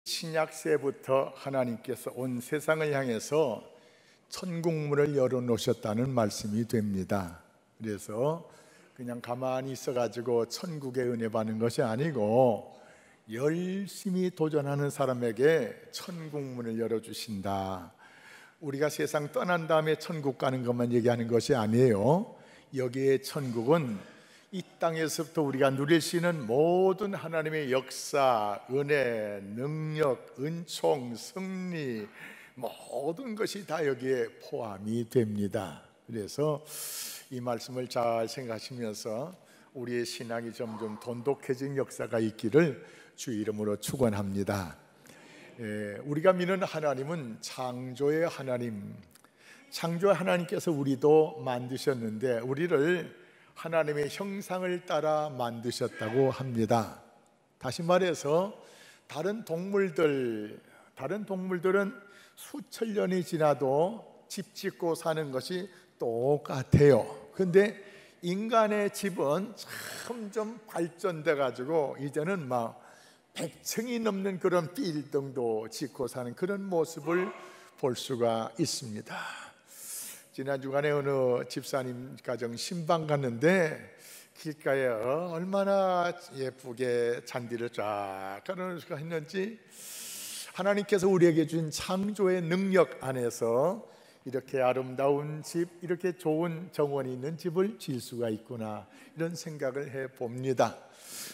신약세부터 하나님께서 온 세상을 향해서 천국문을 열어놓으셨다는 말씀이 됩니다. 그래서 그냥 가만히 있어가지고 천국의 은혜 받는 것이 아니고 열심히 도전하는 사람에게 천국문을 열어주신다. 우리가 세상 떠난 다음에 천국 가는 것만 얘기하는 것이 아니에요. 여기에 천국은 이 땅에서부터 우리가 누릴 수 있는 모든 하나님의 역사, 은혜, 능력, 은총, 승리, 모든 것이 다 여기에 포함이 됩니다. 그래서 이 말씀을 잘 생각하시면서 우리의 신앙이 점점 돈독해진 역사가 있기를 주 이름으로 축원합니다. 우리가 믿는 하나님은 창조의 하나님, 창조의 하나님께서 우리도 만드셨는데 우리를 하나님의 형상을 따라 만드셨다고 합니다. 다시 말해서 다른 동물들은 수천 년이 지나도 집 짓고 사는 것이 똑같아요. 그런데 인간의 집은 점점 발전돼 가지고 이제는 막 100층이 넘는 그런 빌딩도 짓고 사는 그런 모습을 볼 수가 있습니다. 지난 주간에 어느 집사님 가정 신방 갔는데 길가에 얼마나 예쁘게 잔디를 쫙 깔아놓을 수가 있는지, 하나님께서 우리에게 준 창조의 능력 안에서 이렇게 아름다운 집, 이렇게 좋은 정원이 있는 집을 지을 수가 있구나, 이런 생각을 해봅니다.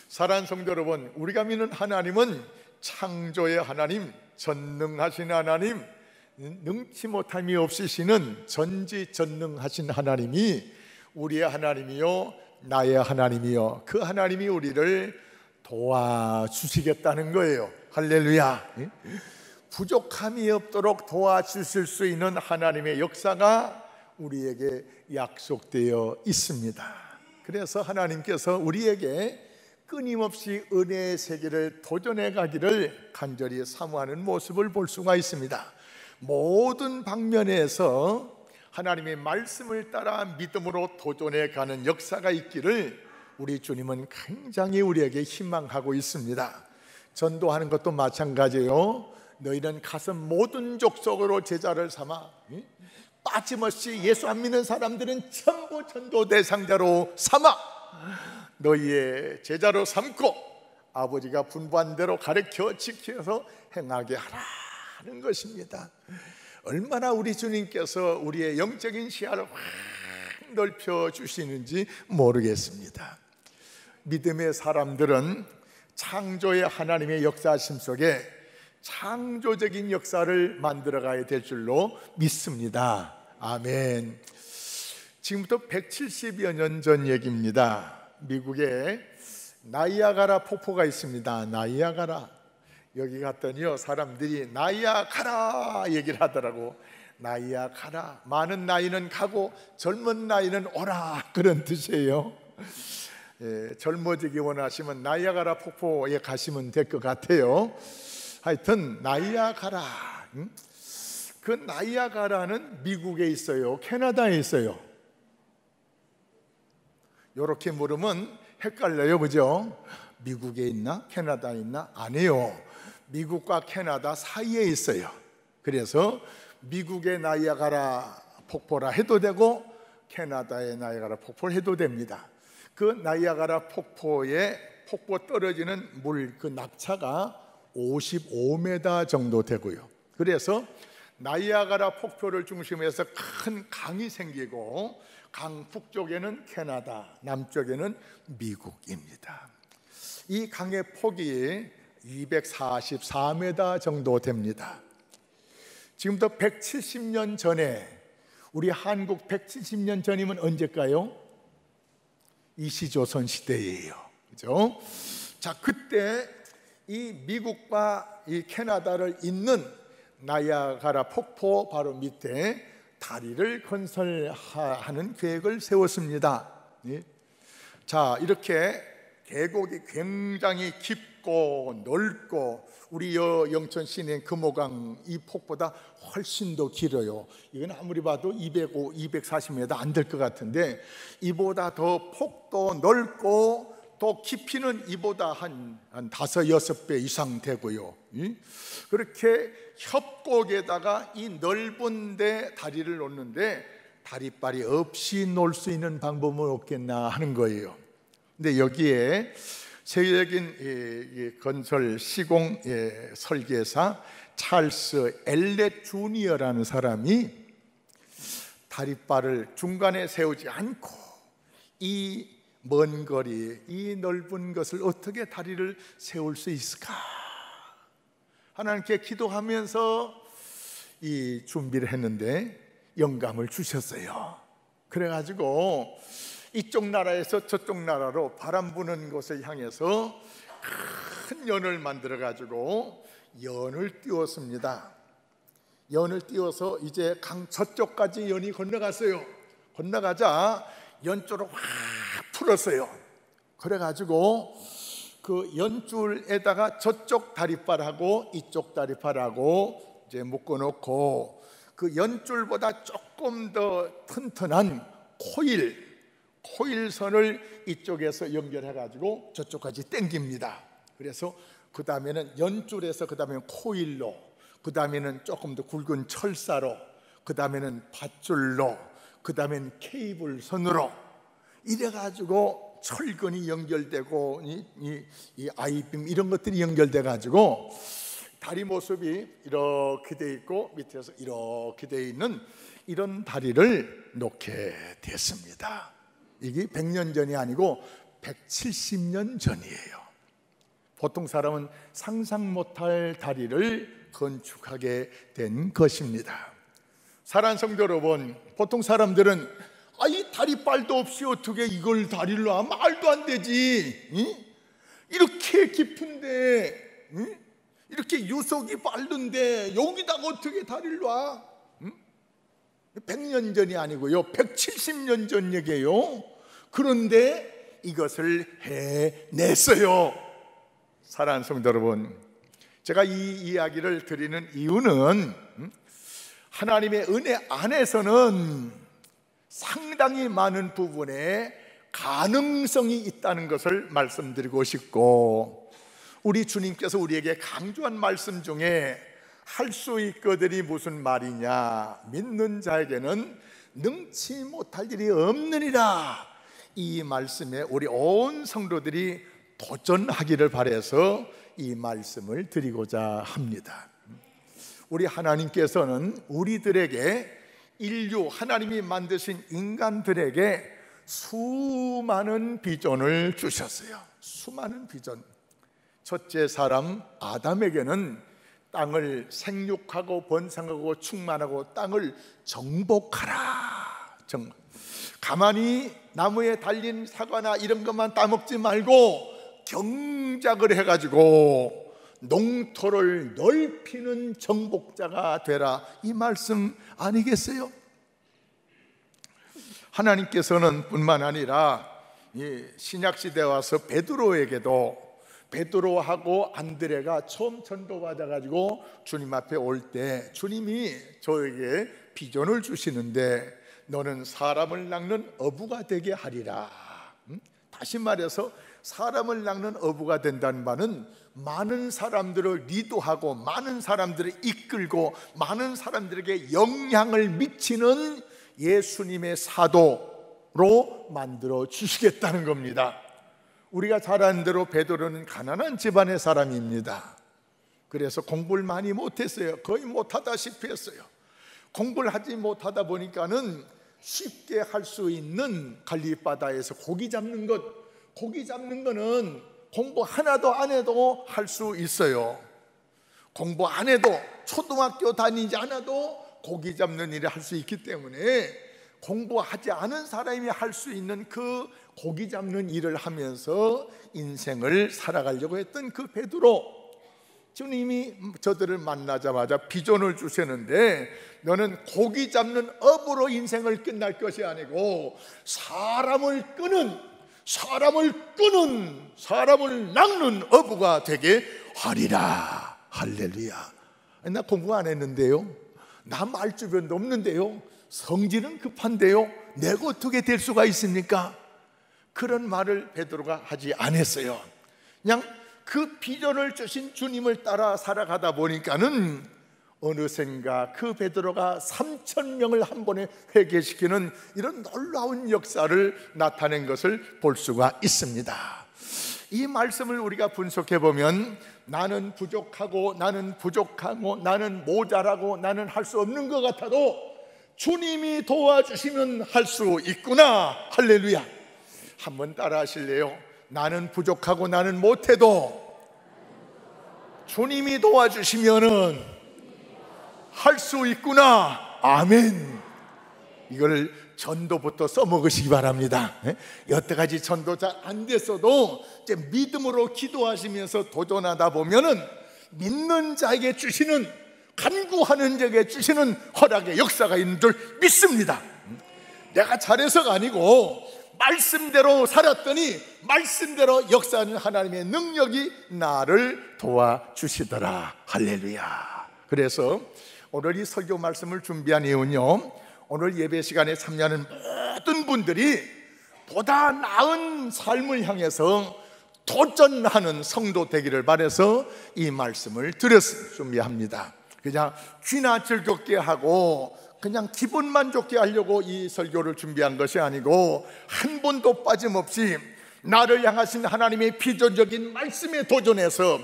사랑하는 성도 여러분, 우리가 믿는 하나님은 창조의 하나님, 전능하신 하나님, 능치 못함이 없으시는 전지전능하신 하나님이 우리의 하나님이요 나의 하나님이요, 그 하나님이 우리를 도와주시겠다는 거예요. 할렐루야. 부족함이 없도록 도와주실 수 있는 하나님의 역사가 우리에게 약속되어 있습니다. 그래서 하나님께서 우리에게 끊임없이 은혜의 세계를 도전해 가기를 간절히 사모하는 모습을 볼 수가 있습니다. 모든 방면에서 하나님의 말씀을 따라 믿음으로 도전해 가는 역사가 있기를 우리 주님은 굉장히 우리에게 희망하고 있습니다. 전도하는 것도 마찬가지예요. 너희는 가서 모든 족속으로 제자를 삼아, 빠짐없이 예수 안 믿는 사람들은 전부 전도 대상자로 삼아 너희의 제자로 삼고 아버지가 분부한 대로 가르쳐 지켜서 행하게 하라는 것입니다. 얼마나 우리 주님께서 우리의 영적인 시야를 확 넓혀 주시는지 모르겠습니다. 믿음의 사람들은 창조의 하나님의 역사심 속에 창조적인 역사를 만들어가야 될 줄로 믿습니다. 아멘. 지금부터 170여 년 전 얘기입니다. 미국에 나이아가라 폭포가 있습니다. 나이아가라. 여기 갔더니요, 사람들이 나이아가라 얘기를 하더라고. 나이아가라, 많은 나이는 가고 젊은 나이는 오라, 그런 뜻이에요. 젊어지기 원하시면 나이아가라 폭포에 가시면 될 것 같아요. 하여튼 나이아가라, 그 나이아가라는 미국에 있어요, 캐나다에 있어요? 이렇게 물으면 헷갈려요, 그죠? 미국에 있나 캐나다에 있나? 아니에요. 미국과 캐나다 사이에 있어요. 그래서 미국의 나이아가라 폭포라 해도 되고 캐나다의 나이아가라 폭포를 해도 됩니다. 그 나이아가라 폭포에 폭포 떨어지는 물, 그 낙차가 55m 정도 되고요. 그래서 나이아가라 폭포를 중심으로 해서 큰 강이 생기고 강 북쪽에는 캐나다, 남쪽에는 미국입니다. 이 강의 폭이 244m 정도 됩니다. 지금부터 170년 전에, 우리 한국 170년 전이면 언제일까요? 이시조선 시대예요. 그죠? 자, 그때 이 미국과 이 캐나다를 잇는 나이아가라 폭포 바로 밑에 다리를 건설하는 계획을 세웠습니다. 자, 이렇게 계곡이 굉장히 깊고 넓고 우리 영천 시내 금호강 이 폭보다 훨씬 더 길어요. 이건 아무리 봐도 240m 안 될 것 같은데 이보다 더 폭도 넓고 또 깊이는 이보다 한 5, 6배 이상 되고요. 그렇게 협곡에다가 이 넓은 데 다리를 놓는데 다리빨이 없이 놓을 수 있는 방법은 없겠나 하는 거예요. 근데 여기에 세계적인 건설 시공 설계사 찰스 엘렛 주니어라는 사람이 다리빨을 중간에 세우지 않고 이 먼 거리, 이 넓은 것을 어떻게 다리를 세울 수 있을까? 하나님께 기도하면서 이 준비를 했는데 영감을 주셨어요. 그래가지고 이쪽 나라에서 저쪽 나라로 바람 부는 곳을 향해서 큰 연을 만들어가지고 연을 띄웠습니다. 연을 띄워서 이제 강 저쪽까지 연이 건너갔어요. 건너가자 연줄을 확 풀었어요. 그래가지고 그 연줄에다가 저쪽 다리빨하고 이쪽 다리빨하고 이제 묶어놓고 그 연줄보다 조금 더 튼튼한 코일선을 이쪽에서 연결해가지고 저쪽까지 당깁니다. 그래서 그 다음에는 연줄에서 그 다음에는 코일로, 그 다음에는 조금 더 굵은 철사로, 그 다음에는 밧줄로, 그 다음에는 케이블선으로 이래가지고 철근이 연결되고 이 아이빔 이런 것들이 연결돼가지고 다리 모습이 이렇게 돼 있고 밑에서 이렇게 돼 있는 이런 다리를 놓게 됐습니다. 이게 100년 전이 아니고 170년 전이에요. 보통 사람은 상상 못할 다리를 건축하게 된 것입니다. 사랑하는 성도 여러분, 보통 사람들은 이 다리빨도 없이 어떻게 이걸 다리를 놔? 말도 안 되지. 이렇게 깊은데, 이렇게 유속이 빠른데 여기다가 어떻게 다리를 놔? 100년 전이 아니고요, 170년 전 얘기예요. 그런데 이것을 해냈어요. 사랑하는 성도 여러분, 제가 이 이야기를 드리는 이유는 하나님의 은혜 안에서는 상당히 많은 부분에 가능성이 있다는 것을 말씀드리고 싶고, 우리 주님께서 우리에게 강조한 말씀 중에 할 수 있거든이 무슨 말이냐, 믿는 자에게는 능치 못할 일이 없느니라, 이 말씀에 우리 온 성도들이 도전하기를 바라서 이 말씀을 드리고자 합니다. 우리 하나님께서는 우리들에게, 인류 하나님이 만드신 인간들에게 수많은 비전을 주셨어요. 수많은 비전. 첫째 사람 아담에게는 땅을 생육하고 번성하고 충만하고 땅을 정복하라. 가만히 나무에 달린 사과나 이런 것만 따먹지 말고 경작을 해가지고 농토를 넓히는 정복자가 되라, 이 말씀 아니겠어요? 하나님께서는 뿐만 아니라 신약시대에 와서 베드로에게도, 베드로하고 안드레가 처음 전도받아가지고 주님 앞에 올 때 주님이 저에게 비전을 주시는데 너는 사람을 낚는 어부가 되게 하리라. 다시 말해서 사람을 낚는 어부가 된다는 말은 많은 사람들을 리드하고 많은 사람들을 이끌고 많은 사람들에게 영향을 미치는 예수님의 사도로 만들어 주시겠다는 겁니다. 우리가 잘 아는 대로 베드로는 가난한 집안의 사람입니다. 그래서 공부를 많이 못했어요. 거의 못하다시피 했어요. 공부를 하지 못하다 보니까는 쉽게 할 수 있는 갈릴바다에서 고기 잡는 것, 고기 잡는 거는 공부 하나도 안 해도 할 수 있어요. 공부 안 해도, 초등학교 다니지 않아도 고기 잡는 일을 할 수 있기 때문에 공부하지 않은 사람이 할 수 있는 그 고기 잡는 일을 하면서 인생을 살아가려고 했던 그 베드로, 주님이 저들을 만나자마자 비전을 주셨는데 너는 고기 잡는 업으로 인생을 끝날 것이 아니고 사람을 끄는, 사람을 낚는 어부가 되게 하리라. 할렐루야. 나 공부 안 했는데요, 나 말주변도 없는데요, 성질은 급한데요, 내가 어떻게 될 수가 있습니까? 그런 말을 베드로가 하지 않았어요. 그냥 그 비전을 주신 주님을 따라 살아가다 보니까는 어느샌가 그 베드로가 3,000명을 한 번에 회개시키는 이런 놀라운 역사를 나타낸 것을 볼 수가 있습니다. 이 말씀을 우리가 분석해 보면 나는 부족하고 나는 모자라고 나는 할 수 없는 것 같아도 주님이 도와주시면 할 수 있구나. 할렐루야. 한번 따라 하실래요? 나는 부족하고 나는 못해도 주님이 도와주시면은 할 수 있구나. 아멘. 이걸 전도부터 써먹으시기 바랍니다. 여태까지 전도 잘 안 됐어도 이제 믿음으로 기도하시면서 도전하다 보면은 믿는 자에게 주시는, 간구하는 자에게 주시는 허락의 역사가 있는 줄 믿습니다. 내가 잘해서가 아니고 말씀대로 살았더니 말씀대로 역사하는 하나님의 능력이 나를 도와주시더라. 할렐루야. 그래서 오늘 이 설교 말씀을 준비한 이유는요, 오늘 예배 시간에 참여하는 모든 분들이 보다 나은 삶을 향해서 도전하는 성도 되기를 바라서 이 말씀을 준비합니다. 그냥 귀나 즐겁게 하고 그냥 기분만 좋게 하려고 이 설교를 준비한 것이 아니고 한 번도 빠짐없이 나를 향하신 하나님의 비전적인 말씀에 도전해서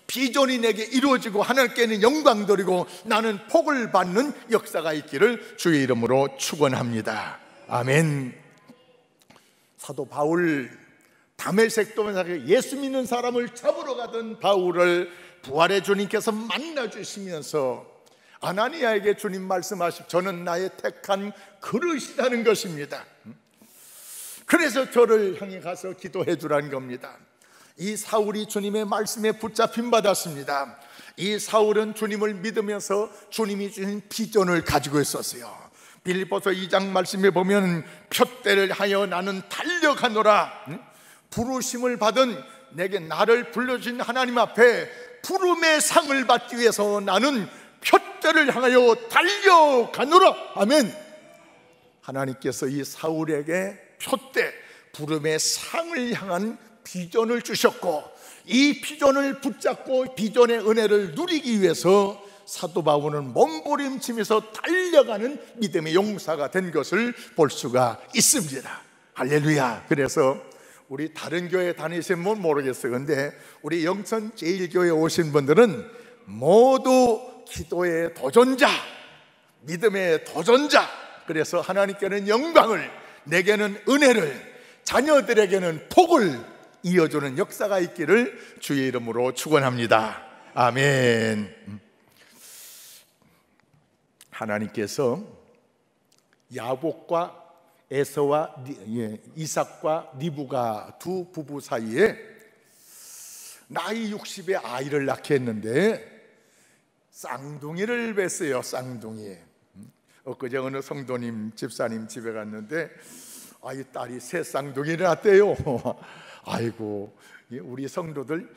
비전이 내게 이루어지고 하나님께는 영광 돌리고 나는 복을 받는 역사가 있기를 주의 이름으로 축원합니다. 아멘. 사도 바울, 다메섹 도면에 예수 믿는 사람을 잡으러 가던 바울을 부활의 주님께서 만나주시면서 아나니아에게 주님 말씀하십, 저는 나의 택한 그릇이라는 것입니다. 그래서 저를 향해 가서 기도해 주라는 겁니다. 이 사울이 주님의 말씀에 붙잡힘 받았습니다. 이 사울은 주님을 믿으면서 주님이 주신 비전을 가지고 있었어요. 빌립보서 2장 말씀에 보면 표대를 하여 나는 달려가노라. 부르심을 받은 내게 나를 불러주신 하나님 앞에 부름의 상을 받기 위해서 나는 표대를 향하여 달려가노라. 아멘. 하나님께서 이 사울에게 표대, 부름의 상을 향한 비전을 주셨고, 이 비전을 붙잡고 비전의 은혜를 누리기 위해서 사도 바울은 몸부림치면서 달려가는 믿음의 용사가 된 것을 볼 수가 있습니다. 할렐루야. 그래서 우리 다른 교회 다니시면 모르겠어요. 근데 우리 영천 제일교회 오신 분들은 모두 기도의 도전자, 믿음의 도전자. 그래서 하나님께는 영광을, 내게는 은혜를, 자녀들에게는 복을 이어주는 역사가 있기를 주의 이름으로 축원합니다. 아멘. 하나님께서 야곱과 에서와 이삭과 리브가 두 부부 사이에 나이 60에 아이를 낳게 했는데 쌍둥이를 뵀어요. 쌍둥이. 엊그제 어느 성도님 집사님 집에 갔는데 이 딸이 새 쌍둥이를 낳았대요. 아이고, 우리 성도들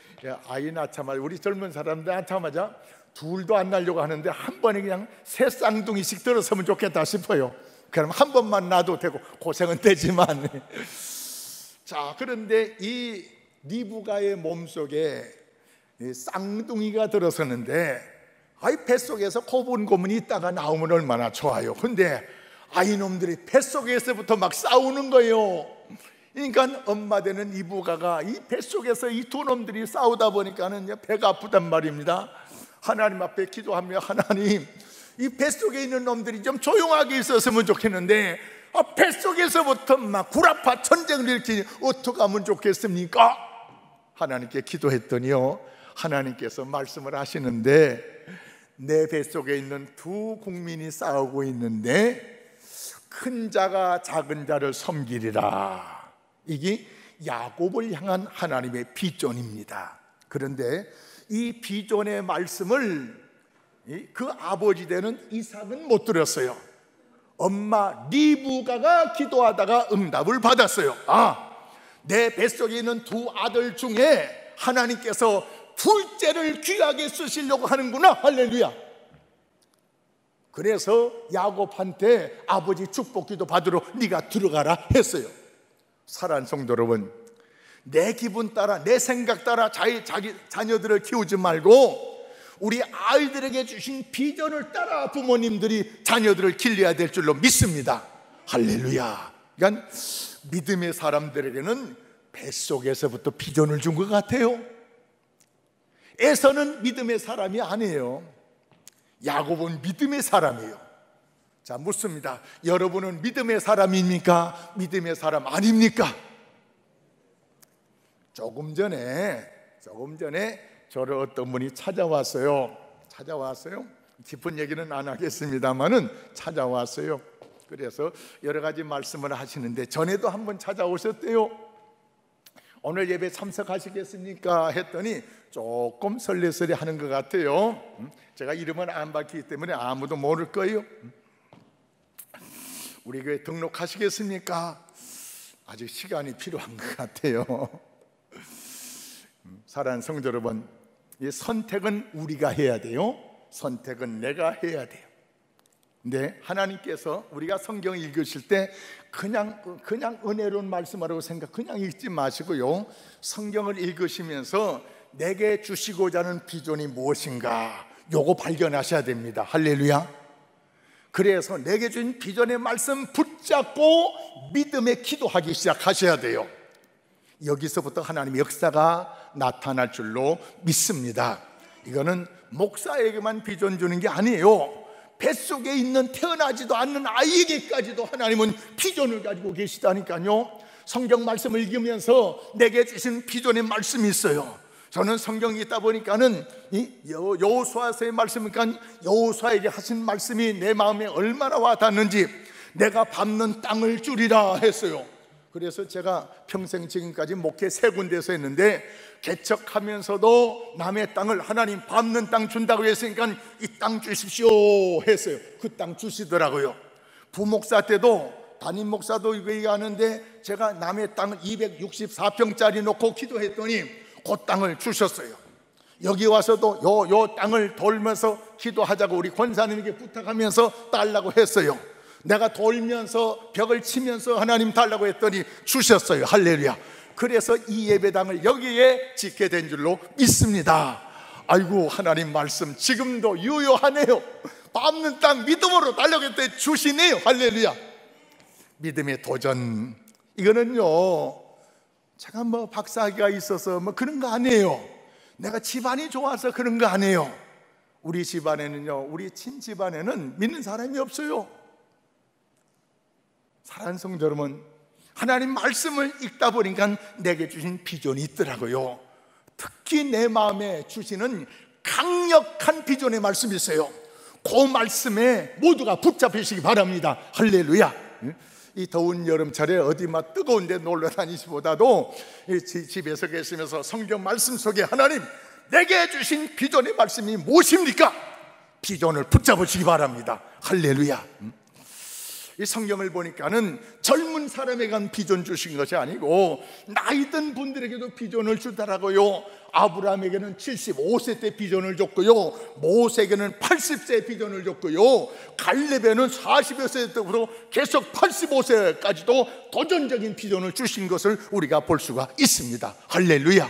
아이 낳자마자, 우리 젊은 사람들 낳자마자 둘도 안 낳으려고 하는데 한 번에 그냥 새 쌍둥이씩 들어서면 좋겠다 싶어요. 그럼 한 번만 낳아도 되고 고생은 되지만 자, 그런데 이 리브가의 몸속에 쌍둥이가 들어서는데 뱃속에서 고분고분이 있다가 나오면 얼마나 좋아요. 근데 아이놈들이 뱃속에서부터 막 싸우는 거예요. 그러니까 엄마 되는 이브가가 이 뱃속에서 이 두 놈들이 싸우다 보니까는 배가 아프단 말입니다. 하나님 앞에 기도하며, 하나님, 이 뱃속에 있는 놈들이 좀 조용하게 있었으면 좋겠는데 뱃속에서부터 막 구라파 전쟁을 일으키니 어떻게 하면 좋겠습니까? 하나님께 기도했더니요, 하나님께서 말씀을 하시는데 내 뱃속에 있는 두 국민이 싸우고 있는데 큰 자가 작은 자를 섬기리라. 이게 야곱을 향한 하나님의 비전입니다. 그런데 이 비전의 말씀을 그 아버지 되는 이삭은 못 들었어요. 엄마 리브가가 기도하다가 응답을 받았어요. 내 뱃속에 있는 두 아들 중에 하나님께서 둘째를 귀하게 쓰시려고 하는구나. 할렐루야. 그래서 야곱한테 아버지 축복기도 받으러 네가 들어가라 했어요. 사랑하는 성도 여러분, 내 기분 따라, 내 생각 따라 자기 자녀들을 키우지 말고 우리 아이들에게 주신 비전을 따라 부모님들이 자녀들을 길러야 될 줄로 믿습니다. 할렐루야. 그러니까 믿음의 사람들에게는 뱃속에서부터 비전을 준 것 같아요. 에서는 믿음의 사람이 아니에요. 야곱은 믿음의 사람이에요. 자, 묻습니다. 여러분은 믿음의 사람입니까? 믿음의 사람 아닙니까? 조금 전에 저를 어떤 분이 찾아왔어요. 깊은 얘기는 안 하겠습니다만은 찾아왔어요. 그래서 여러 가지 말씀을 하시는데 전에도 한번 찾아오셨대요. 오늘 예배 참석하시겠습니까? 했더니 조금 설레설레 하는 것 같아요. 제가 이름은 안 밝히기 때문에 아무도 모를 거예요. 우리 교회 등록하시겠습니까? 아직 시간이 필요한 것 같아요. 사랑하는 성도 여러분, 이 선택은 우리가 해야 돼요. 선택은 내가 해야 돼요. 근데 하나님께서 우리가 성경 읽으실 때 그냥 은혜로운 말씀하라고 그냥 읽지 마시고요, 성경을 읽으시면서 내게 주시고자 하는 비전이 무엇인가, 요거 발견하셔야 됩니다. 할렐루야. 그래서 내게 준 비전의 말씀 붙잡고 믿음에 기도하기 시작하셔야 돼요. 여기서부터 하나님의 역사가 나타날 줄로 믿습니다. 이거는 목사에게만 비전 주는 게 아니에요. 뱃속에 있는 태어나지도 않는 아이에게까지도 하나님은 비전을 가지고 계시다니까요. 성경 말씀을 읽으면서 내게 주신 비전의 말씀이 있어요. 저는 성경 읽다 보니까는 이 여호수아서의 말씀이니까 여호수아에게 하신 말씀이 내 마음에 얼마나 와닿는지, 내가 밟는 땅을 주리라 했어요. 그래서 제가 평생 지금까지 목회 3군데에서 했는데 개척하면서도 남의 땅을 하나님 밟는 땅 준다고 했으니까 이 땅 주십시오 했어요. 그 땅 주시더라고요. 부목사 때도 담임 목사도 이거 얘기하는데 제가 남의 땅을 264평짜리 놓고 기도했더니 그 땅을 주셨어요. 여기 와서도 요 땅을 돌면서 기도하자고 우리 권사님에게 부탁하면서 달라고 했어요. 내가 돌면서 벽을 치면서 하나님 달라고 했더니 주셨어요. 할렐루야. 그래서 이 예배당을 여기에 짓게 된 줄로 믿습니다. 아이고, 하나님 말씀 지금도 유효하네요. 밟는 땅 믿음으로 달라고 했더니 주시네요. 할렐루야. 믿음의 도전, 이거는요 제가 뭐 박사학위가 있어서 뭐 그런 거 아니에요. 내가 집안이 좋아서 그런 거 아니에요. 우리 집안에는요, 우리 친집안에는 믿는 사람이 없어요. 사랑하는 성도 여러분, 하나님 말씀을 읽다 보니까 내게 주신 비전이 있더라고요. 특히 내 마음에 주시는 강력한 비전의 말씀이 있어요. 그 말씀에 모두가 붙잡히시기 바랍니다. 할렐루야. 이 더운 여름철에 어디 막 뜨거운 데 놀러 다니시보다도 집에서 계시면서 성경 말씀 속에 하나님 내게 주신 비전의 말씀이 무엇입니까? 비전을 붙잡으시기 바랍니다. 할렐루야. 이 성경을 보니까는 젊은 사람에게만 비전 주신 것이 아니고 나이 든 분들에게도 비전을 주더라고요. 아브라함에게는 75세 때 비전을 줬고요, 모세에게는 80세 비전을 줬고요, 갈렙에는 40여 세 때부터 계속 85세까지도 도전적인 비전을 주신 것을 우리가 볼 수가 있습니다. 할렐루야.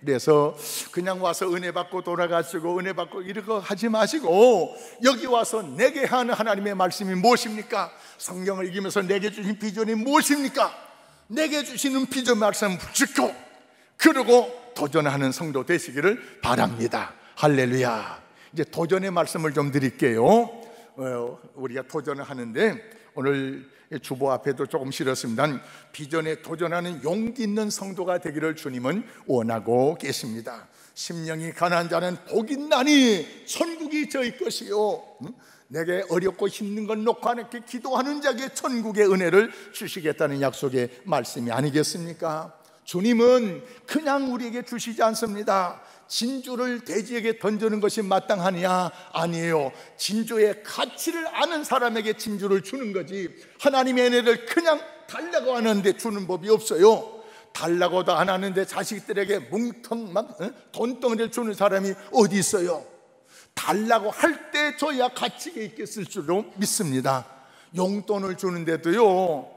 그래서 그냥 와서 은혜 받고 돌아가시고 은혜 받고 이러고 하지 마시고 여기 와서 내게 하는 하나님의 말씀이 무엇입니까? 성경을 읽으면서 내게 주신 비전이 무엇입니까? 내게 주시는 비전 말씀을 붙잡고 그러고 도전하는 성도 되시기를 바랍니다. 할렐루야. 이제 도전의 말씀을 좀 드릴게요. 우리가 도전을 하는데 오늘 주보 앞에도 조금 실었습니다. 비전에 도전하는 용기 있는 성도가 되기를 주님은 원하고 계십니다. 심령이 가난한 자는 복이 있나니 천국이 저희 것이요, 내게 어렵고 힘든 건 놓고 하나님께 기도하는 자에게 천국의 은혜를 주시겠다는 약속의 말씀이 아니겠습니까? 주님은 그냥 우리에게 주시지 않습니다. 진주를 돼지에게 던지는 것이 마땅하냐? 아니에요. 진주의 가치를 아는 사람에게 진주를 주는 거지, 하나님의 은혜를 그냥 달라고 하는데 주는 법이 없어요. 달라고도 안 하는데 자식들에게 뭉텅 막 돈덩이를 주는 사람이 어디 있어요? 달라고 할 때 줘야 가치가 있겠을 줄로 믿습니다. 용돈을 주는데도요,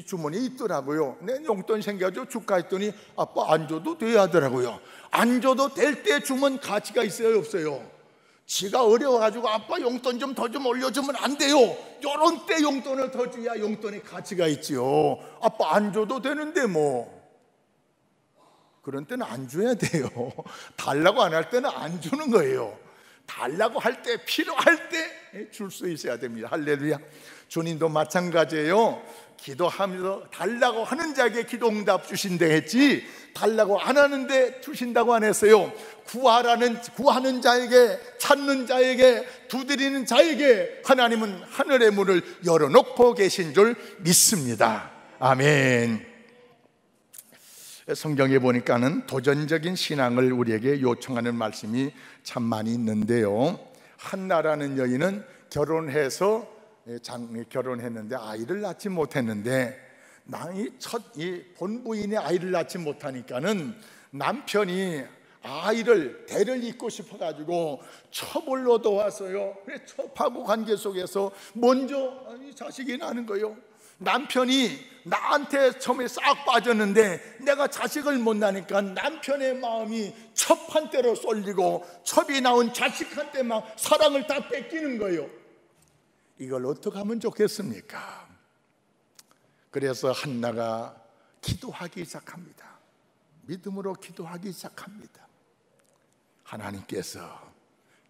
주머니에 있더라고요. 내 용돈 생겨가지고 줄까 했더니 아빠 안 줘도 돼 하더라고요. 안 줘도 될 때 주면 가치가 있어요, 없어요? 지가 어려워가지고 아빠 용돈 좀 더 좀 올려주면 안 돼요. 요런 때 용돈을 더 줘야 용돈의 가치가 있지요. 아빠 안 줘도 되는데 뭐. 그런 때는 안 줘야 돼요. 달라고 안 할 때는 안 주는 거예요. 달라고 할 때, 필요할 때 줄 수 있어야 됩니다. 할렐루야. 주님도 마찬가지예요. 기도하면서 달라고 하는 자에게 기도 응답 주신다 했지, 달라고 안 하는데 주신다고 안 했어요. 구하는 자에게, 찾는 자에게, 두드리는 자에게 하나님은 하늘의 문을 열어놓고 계신 줄 믿습니다. 아멘. 성경에 보니까는 도전적인 신앙을 우리에게 요청하는 말씀이 참 많이 있는데요. 한나라는 여인은 결혼했는데 아이를 낳지 못했는데, 이 본부인의 아이를 낳지 못하니까는 남편이 대를 잇고 싶어가지고 첩을 얻어왔어요. 첩하고 관계 속에서 먼저 자식이 나는 거예요. 남편이 나한테 처음에 싹 빠졌는데 내가 자식을 못 낳으니까 남편의 마음이 첩한테로 쏠리고 첩이 낳은 자식한테 막 사랑을 다 뺏기는 거예요. 이걸 어떻게 하면 좋겠습니까? 그래서 한나가 기도하기 시작합니다. 믿음으로 기도하기 시작합니다. 하나님께서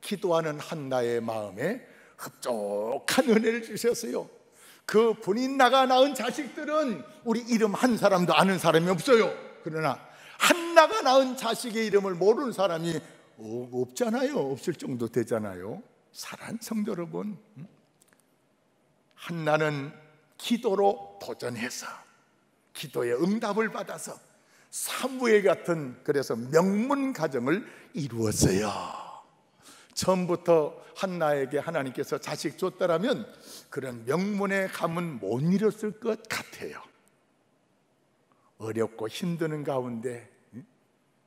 기도하는 한나의 마음에 흡족한 은혜를 주셨어요. 그 본인나가 낳은 자식들은 우리 이름 한 사람도 아는 사람이 없어요. 그러나 한나가 낳은 자식의 이름을 모르는 사람이 없잖아요. 없을 정도 되잖아요. 사랑하는 성도 여러분, 한나는 기도로 도전해서 기도의 응답을 받아서 사무엘 같은, 그래서 명문 가정을 이루었어요. 처음부터 한나에게 하나님께서 자식 줬다라면 그런 명문의 가문 못 이뤘을 것 같아요. 어렵고 힘드는 가운데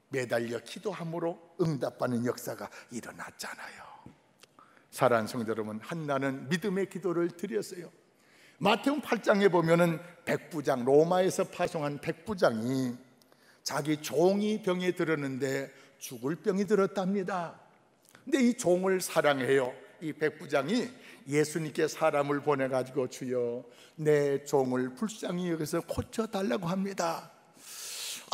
매달려 기도함으로 응답받는 역사가 일어났잖아요. 사랑하는 성도 여러분, 한나는 믿음의 기도를 드렸어요. 마태복음 8장에 보면은 백부장, 로마에서 파송한 백부장이 자기 종이 병에 들었는데 죽을 병이 들었답니다. 근데 이 종을 사랑해요. 이 백부장이 예수님께 사람을 보내가지고 주여 내 종을 불쌍히 여기서 고쳐달라고 합니다.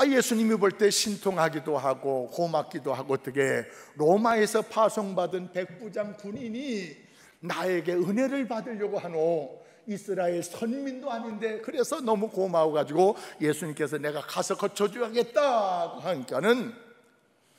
예수님이 볼 때 신통하기도 하고 고맙기도 하고, 어떻게 로마에서 파송받은 백부장 군인이 나에게 은혜를 받으려고 하노? 이스라엘 선민도 아닌데. 그래서 너무 고마워가지고 예수님께서 내가 가서 고쳐줘야겠다 하니까는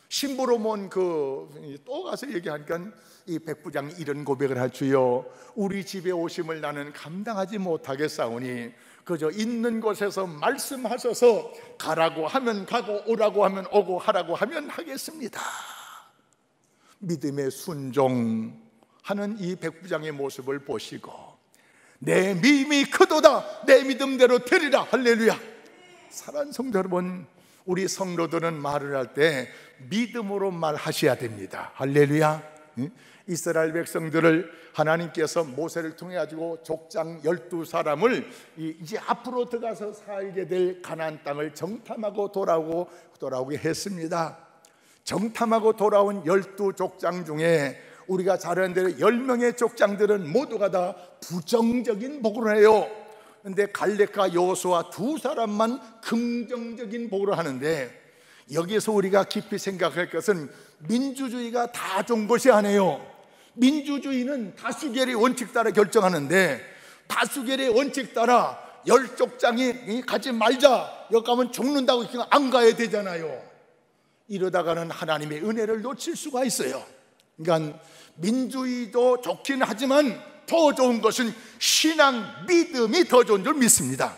신부로 먼 또 가서 얘기하니까 이 백부장이 이런 고백을 할 주여 우리 집에 오심을 나는 감당하지 못하겠사오니 그저 있는 곳에서 말씀하셔서 가라고 하면 가고 오라고 하면 오고 하라고 하면 하겠습니다. 믿음의 순종하는 이 백부장의 모습을 보시고 내 믿음이 크도다, 내 믿음대로 되리라. 할렐루야. 사랑하는 성도 여러분, 우리 성도들은 말을 할 때 믿음으로 말하셔야 됩니다. 할렐루야. 이스라엘 백성들을 하나님께서 모세를 통해 가지고 족장 12사람을 이제 앞으로 들어가서 살게 될 가나안 땅을 정탐하고 돌아오게 했습니다. 정탐하고 돌아온 12족장 중에 우리가 잘 아는 대로 10명의 족장들은 모두가 다 부정적인 보고를 해요. 그런데 갈렙과 여호수아 두 사람만 긍정적인 보고를 하는데, 여기에서 우리가 깊이 생각할 것은 민주주의가 다 좋은 것이 아니에요. 민주주의는 다수결의 원칙 따라 결정하는데, 다수결의 원칙 따라 10족장이 가지 말자, 여기 가면 죽는다고 했으면 안 가야 되잖아요. 이러다가는 하나님의 은혜를 놓칠 수가 있어요. 그러니까 민주주의도 좋긴 하지만 더 좋은 것은 신앙, 믿음이 더 좋은 줄 믿습니다.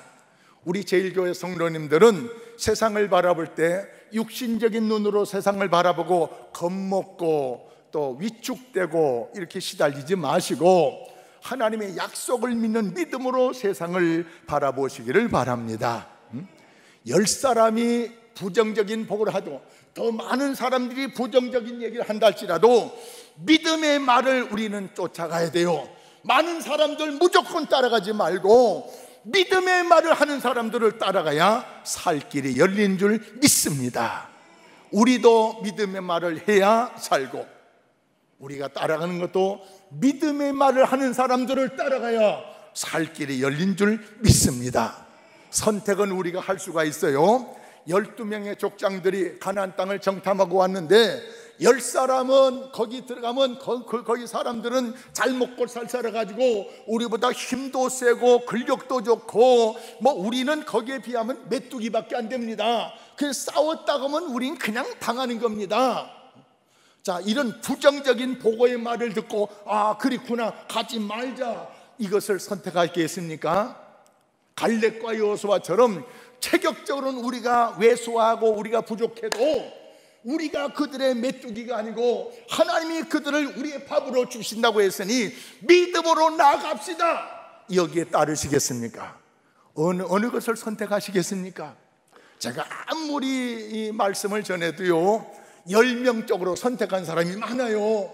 우리 제일교회 성도님들은 세상을 바라볼 때 육신적인 눈으로 세상을 바라보고 겁먹고 또 위축되고 이렇게 시달리지 마시고 하나님의 약속을 믿는 믿음으로 세상을 바라보시기를 바랍니다. 10사람이 부정적인 보고를 하고 더 많은 사람들이 부정적인 얘기를 한다 할지라도 믿음의 말을 우리는 쫓아가야 돼요. 많은 사람들 무조건 따라가지 말고 믿음의 말을 하는 사람들을 따라가야 살 길이 열린 줄 믿습니다. 우리도 믿음의 말을 해야 살고, 우리가 따라가는 것도 믿음의 말을 하는 사람들을 따라가야 살 길이 열린 줄 믿습니다. 선택은 우리가 할 수가 있어요. 12명의 족장들이 가나안 땅을 정탐하고 왔는데 10사람은 거기 들어가면 거기 사람들은 잘 먹고 살 살아가지고 우리보다 힘도 세고 근력도 좋고 뭐 우리는 거기에 비하면 메뚜기밖에 안 됩니다. 그래서 싸웠다고 하면 우린 그냥 당하는 겁니다. 자, 이런 부정적인 보고의 말을 듣고 아 그렇구나 가지 말자, 이것을 선택하겠습니까? 갈렙과 여호수아처럼 체격적으로는 우리가 왜소하고 우리가 부족해도 우리가 그들의 메뚜기가 아니고 하나님이 그들을 우리의 밥으로 주신다고 했으니 믿음으로 나아갑시다. 여기에 따르시겠습니까? 어느 것을 선택하시겠습니까? 제가 아무리 이 말씀을 전해도요 10명 쪽으로 선택한 사람이 많아요.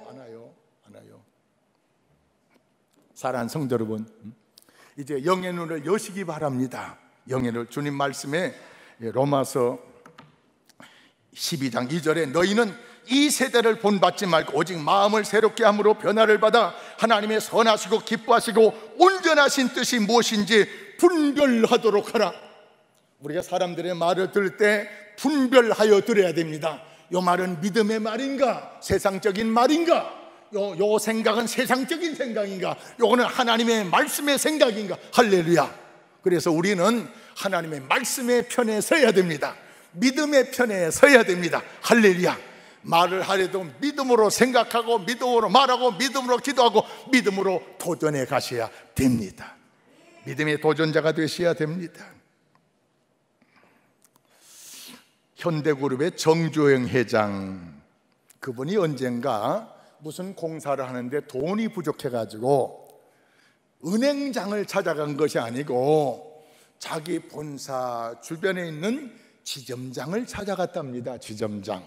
사랑하는 성도 여러분, 이제 영의 눈을 여시기 바랍니다. 영의 눈, 주님 말씀에 로마서 12장 2절에 너희는 이 세대를 본받지 말고 오직 마음을 새롭게 함으로 변화를 받아 하나님의 선하시고 기뻐하시고 온전하신 뜻이 무엇인지 분별하도록 하라. 우리가 사람들의 말을 들을 때 분별하여 들어야 됩니다. 이 말은 믿음의 말인가 세상적인 말인가, 요 생각은 세상적인 생각인가, 요거는 하나님의 말씀의 생각인가. 할렐루야. 그래서 우리는 하나님의 말씀의 편에 서야 됩니다. 믿음의 편에 서야 됩니다. 할렐루야. 말을 하려도 믿음으로 생각하고 믿음으로 말하고 믿음으로 기도하고 믿음으로 도전해 가셔야 됩니다. 믿음의 도전자가 되셔야 됩니다. 현대그룹의 정주영 회장, 그분이 언젠가 무슨 공사를 하는데 돈이 부족해가지고 은행장을 찾아간 것이 아니고 자기 본사 주변에 있는 지점장을 찾아갔답니다. 지점장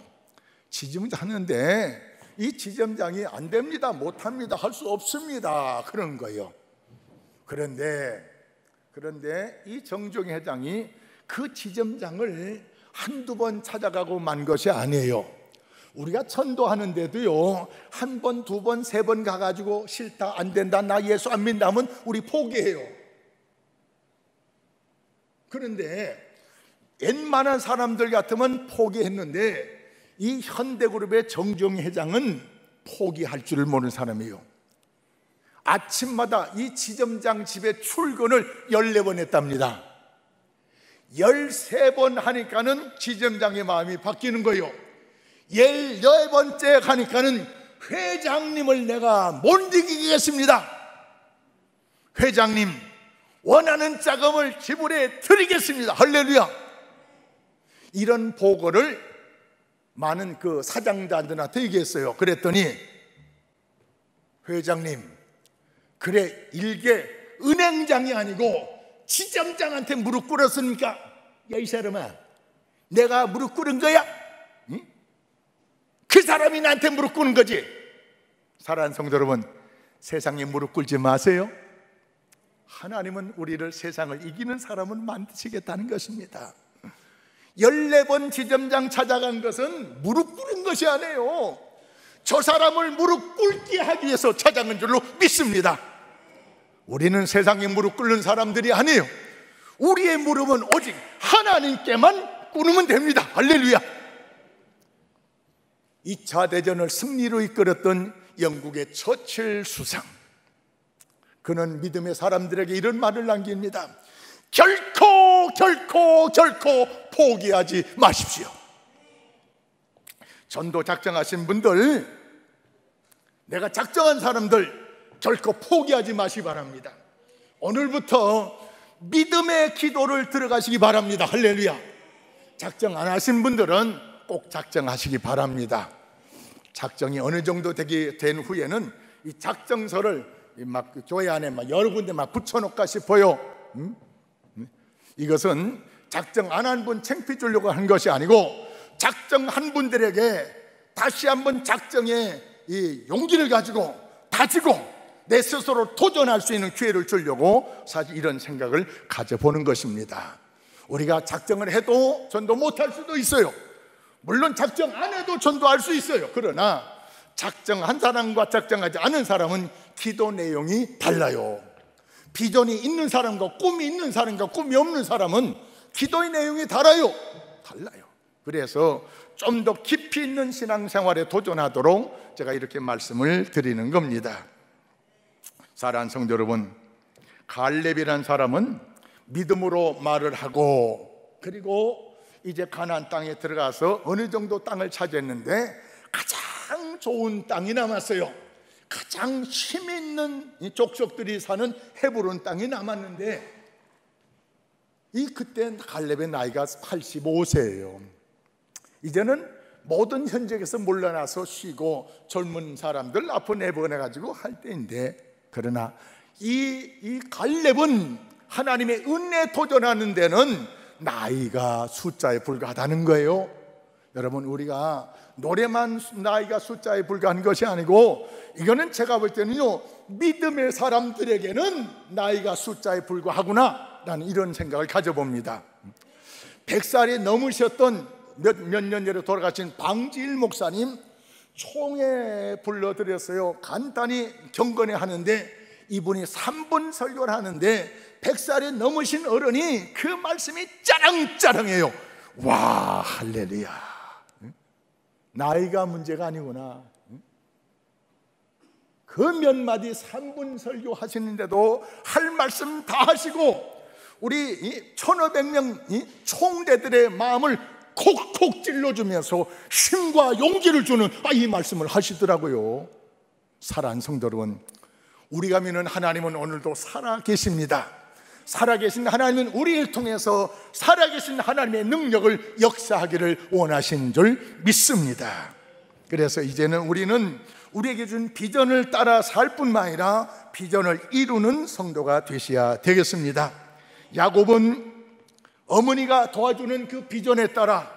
하는데 이 지점장이 안 됩니다, 못합니다, 할 수 없습니다 그런 거예요. 그런데 이 정종 회장이 그 지점장을 한두 번 찾아가고 만 것이 아니에요. 우리가 전도하는데도요 한 번, 두 번, 세 번 가가지고 싫다, 안 된다, 나 예수 안 믿는다 하면 우리 포기해요. 그런데 웬만한 사람들 같으면 포기했는데 이 현대그룹의 정종 회장은 포기할 줄을 모르는 사람이에요. 아침마다 이 지점장 집에 출근을 14번 했답니다. 13번 하니까는 지점장의 마음이 바뀌는 거예요. 14번째 가니까는 회장님을 내가 못 이기겠습니다. 회장님 원하는 자금을 지불해 드리겠습니다. 할렐루야. 이런 보고를 많은 그 사장자들한테 얘기했어요. 그랬더니 회장님, 그래 일개 은행장이 아니고 지점장한테 무릎 꿇었으니까 야 이 사람아, 내가 무릎 꿇은 거야? 응? 그 사람이 나한테 무릎 꿇는 거지. 사랑하는 성도 여러분, 세상에 무릎 꿇지 마세요. 하나님은 우리를 세상을 이기는 사람을 만드시겠다는 것입니다. 14번 지점장 찾아간 것은 무릎 꿇은 것이 아니에요. 저 사람을 무릎 꿇게 하기 위해서 찾아간 줄로 믿습니다. 우리는 세상에 무릎 꿇는 사람들이 아니에요. 우리의 무릎은 오직 하나님께만 꿇으면 됩니다. 할렐루야. 2차 대전을 승리로 이끌었던 영국의 처칠 수상, 그는 믿음의 사람들에게 이런 말을 남깁니다. 결코 포기하지 마십시오. 전도 작정하신 분들, 내가 작정한 사람들 결코 포기하지 마시기 바랍니다. 오늘부터 믿음의 기도를 들어가시기 바랍니다. 할렐루야. 작정 안 하신 분들은 꼭 작정하시기 바랍니다. 작정이 어느 정도 된 후에는 이 작정서를 막 교회 안에 막 여러 군데 막 붙여놓을까 싶어요. 이것은 작정 안 한 분 창피 주려고 한 것이 아니고 작정한 분들에게 다시 한번 작정의 이 용기를 가지고 다지고 내 스스로 도전할 수 있는 기회를 주려고 사실 이런 생각을 가져보는 것입니다. 우리가 작정을 해도 전도 못할 수도 있어요. 물론 작정 안 해도 전도할 수 있어요. 그러나 작정한 사람과 작정하지 않은 사람은 기도 내용이 달라요. 비전이 있는 사람과 꿈이 있는 사람과 꿈이 없는 사람은 기도의 내용이 달라요. 그래서 좀 더 깊이 있는 신앙생활에 도전하도록 제가 이렇게 말씀을 드리는 겁니다. 사랑하는 성도 여러분, 갈렙이라는 사람은 믿음으로 말을 하고, 그리고 이제 가나안 땅에 들어가서 어느 정도 땅을 차지했는데 가장 좋은 땅이 남았어요. 가장 힘 있는 족속들이 사는 헤브론 땅이 남았는데, 그때 갈렙의 나이가 85세예요. 이제는 모든 현장에서 물러나서 쉬고 젊은 사람들 앞으로 내보내가지고 할 때인데, 그러나 이 갈렙은 하나님의 은혜에 도전하는 데는 나이가 숫자에 불과하다는 거예요. 여러분, 우리가 노래만 나이가 숫자에 불과한 것이 아니고, 이거는 제가 볼 때는요, 믿음의 사람들에게는 나이가 숫자에 불과하구나 라는 이런 생각을 가져봅니다. 100살이 넘으셨던 몇 년 전에 돌아가신 방지일 목사님 총회 불러드렸어요. 간단히 경건회 하는데 이분이 3분 설교를 하는데 100살이 넘으신 어른이 그 말씀이 짜랑짜랑해요. 와, 할렐루야. 나이가 문제가 아니구나. 그 몇 마디 3분 설교하시는데도 할 말씀 다 하시고, 우리 1500명 총대들의 마음을 콕콕 찔러주면서 힘과 용기를 주는 이 말씀을 하시더라고요. 사랑하는 성도 여러분, 우리가 믿는 하나님은 오늘도 살아계십니다. 살아계신 하나님은 우리를 통해서 살아계신 하나님의 능력을 역사하기를 원하신 줄 믿습니다. 그래서 이제는 우리는 우리에게 준 비전을 따라 살 뿐만 아니라 비전을 이루는 성도가 되셔야 되겠습니다. 야곱은 어머니가 도와주는 그 비전에 따라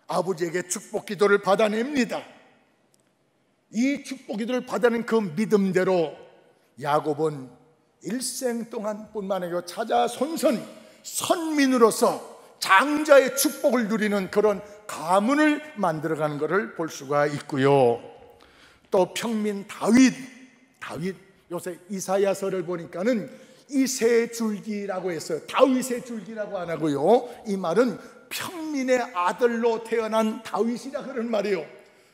아버지에게 축복 기도를 받아냅니다. 이 축복 기도를 받아낸 그 믿음대로 야곱은 일생 동안 뿐만 아니라 자자손손 선민으로서 장자의 축복을 누리는 그런 가문을 만들어가는 것을 볼 수가 있고요. 또 평민 다윗 요새 이사야서를 보니까는 이세 줄기라고 했어요. 다윗의 줄기라고 안 하고요, 이 말은 평민의 아들로 태어난 다윗이라 그런 말이에요.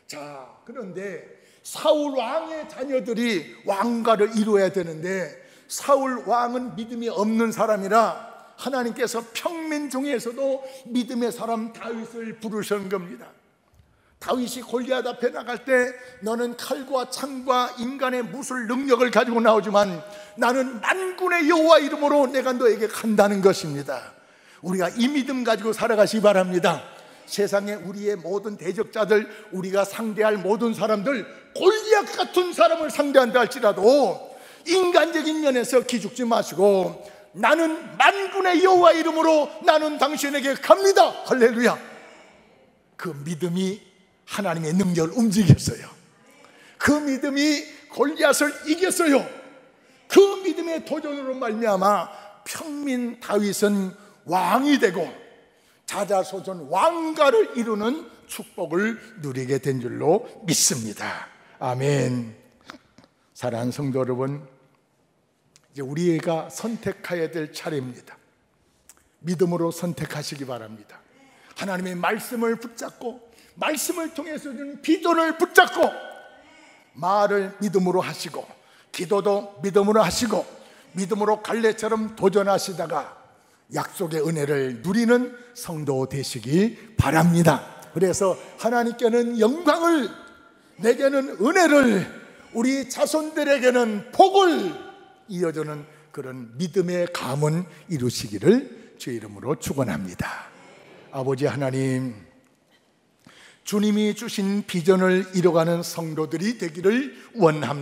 자, 그런데 사울 왕의 자녀들이 왕가를 이루어야 되는데 사울 왕은 믿음이 없는 사람이라 하나님께서 평민 중에서도 믿음의 사람 다윗을 부르신 겁니다. 다윗이 골리앗 앞에 나갈 때 너는 칼과 창과 인간의 무술 능력을 가지고 나오지만 나는 만군의 여호와 이름으로 내가 너에게 간다는 것입니다. 우리가 이 믿음 가지고 살아가시기 바랍니다. 세상에 우리의 모든 대적자들, 우리가 상대할 모든 사람들, 골리앗 같은 사람을 상대한다 할지라도 인간적인 면에서 기죽지 마시고 나는 만군의 여호와 이름으로 나는 당신에게 갑니다. 할렐루야. 그 믿음이 하나님의 능력을 움직였어요. 그 믿음이 골리앗을 이겼어요. 그 믿음의 도전으로 말미암아 평민 다윗은 왕이 되고 자자손손 왕가를 이루는 축복을 누리게 된 줄로 믿습니다. 아멘. 사랑하는 성도 여러분, 이제 우리가 선택해야 될 차례입니다. 믿음으로 선택하시기 바랍니다. 하나님의 말씀을 붙잡고 말씀을 통해서 주는 비전을 붙잡고 말을 믿음으로 하시고 기도도 믿음으로 하시고 믿음으로 갈렙처럼 도전하시다가 약속의 은혜를 누리는 성도 되시기 바랍니다. 그래서 하나님께는 영광을, 내게는 은혜를, 우리 자손들에게는 복을 이어주는 그런 믿음의 가문 이루시기를 주의 이름으로 축원합니다. 아버지 하나님, 주님이 주신 비전을 이뤄가는 성도들이 되기를 원합니다.